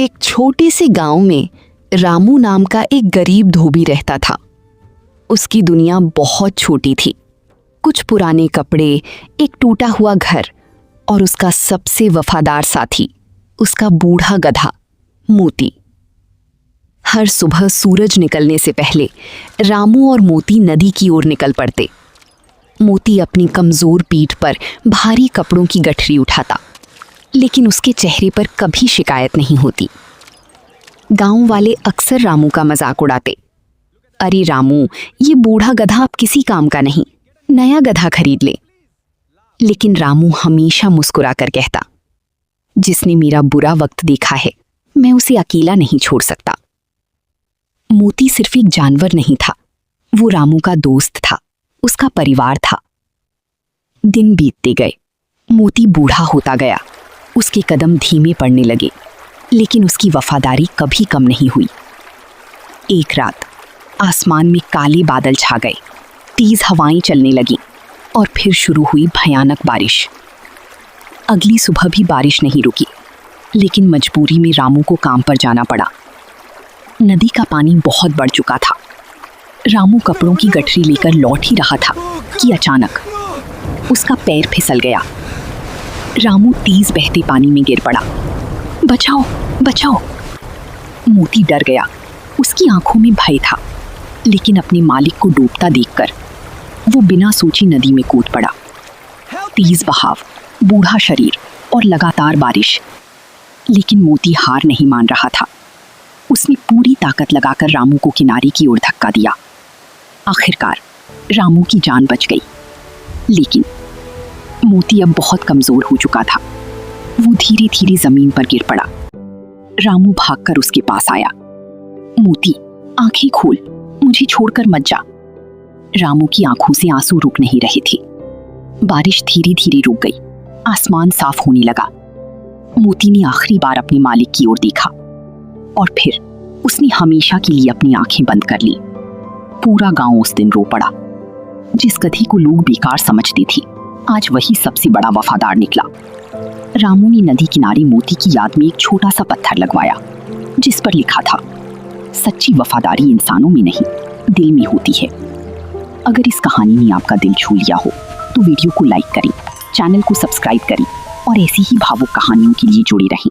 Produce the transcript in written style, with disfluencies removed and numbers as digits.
एक छोटे से गांव में रामू नाम का एक गरीब धोबी रहता था। उसकी दुनिया बहुत छोटी थी। कुछ पुराने कपड़े, एक टूटा हुआ घर और उसका सबसे वफादार साथी, उसका बूढ़ा गधा मोती। हर सुबह सूरज निकलने से पहले रामू और मोती नदी की ओर निकल पड़ते। मोती अपनी कमजोर पीठ पर भारी कपड़ों की गठरी उठाता, लेकिन उसके चेहरे पर कभी शिकायत नहीं होती। गांव वाले अक्सर रामू का मजाक उड़ाते। अरे रामू, ये बूढ़ा गधा अब किसी काम का नहीं, नया गधा खरीद ले। लेकिन रामू हमेशा मुस्कुरा कर कहता, जिसने मेरा बुरा वक्त देखा है, मैं उसे अकेला नहीं छोड़ सकता। मोती सिर्फ एक जानवर नहीं था, वो रामू का दोस्त था, उसका परिवार था। दिन बीतते गए, मोती बूढ़ा होता गया, उसके कदम धीमे पड़ने लगे, लेकिन उसकी वफादारी कभी कम नहीं हुई। एक रात आसमान में काले बादल छा गए, तेज हवाएं चलने लगीं और फिर शुरू हुई भयानक बारिश। अगली सुबह भी बारिश नहीं रुकी, लेकिन मजबूरी में रामू को काम पर जाना पड़ा। नदी का पानी बहुत बढ़ चुका था। रामू कपड़ों की गठरी लेकर लौट ही रहा था कि अचानक उसका पैर फिसल गया। रामू तेज बहते पानी में गिर पड़ा। बचाओ बचाओ! मोती डर गया। उसकी आंखों में भय था, लेकिन अपने मालिक को डूबता देखकर वो बिना सोचे नदी में कूद पड़ा। तेज बहाव, बूढ़ा शरीर और लगातार बारिश, लेकिन मोती हार नहीं मान रहा था। उसने पूरी ताकत लगाकर रामू को किनारे की ओर धक्का दिया। आखिरकार रामू की जान बच गई, लेकिन मोती अब बहुत कमजोर हो चुका था। वो धीरे धीरे जमीन पर गिर पड़ा। रामू भागकर उसके पास आया। मोती, आंखें खोल, मुझे छोड़कर मत जा। रामू की आंखों से आंसू रुक नहीं रहे थे। बारिश धीरे धीरे रुक गई, आसमान साफ होने लगा। मोती ने आखिरी बार अपने मालिक की ओर देखा और फिर उसने हमेशा के लिए अपनी आंखें बंद कर ली। पूरा गांव उस दिन रो पड़ा। जिस गधी को लोग बेकार समझते थे, आज वही सबसे बड़ा वफादार निकला। रामू ने नदी किनारे मोती की याद में एक छोटा सा पत्थर लगवाया, जिस पर लिखा था, सच्ची वफादारी इंसानों में नहीं, दिल में होती है। अगर इस कहानी ने आपका दिल छू लिया हो तो वीडियो को लाइक करें, चैनल को सब्सक्राइब करें और ऐसी ही भावुक कहानियों के लिए जुड़े रहें।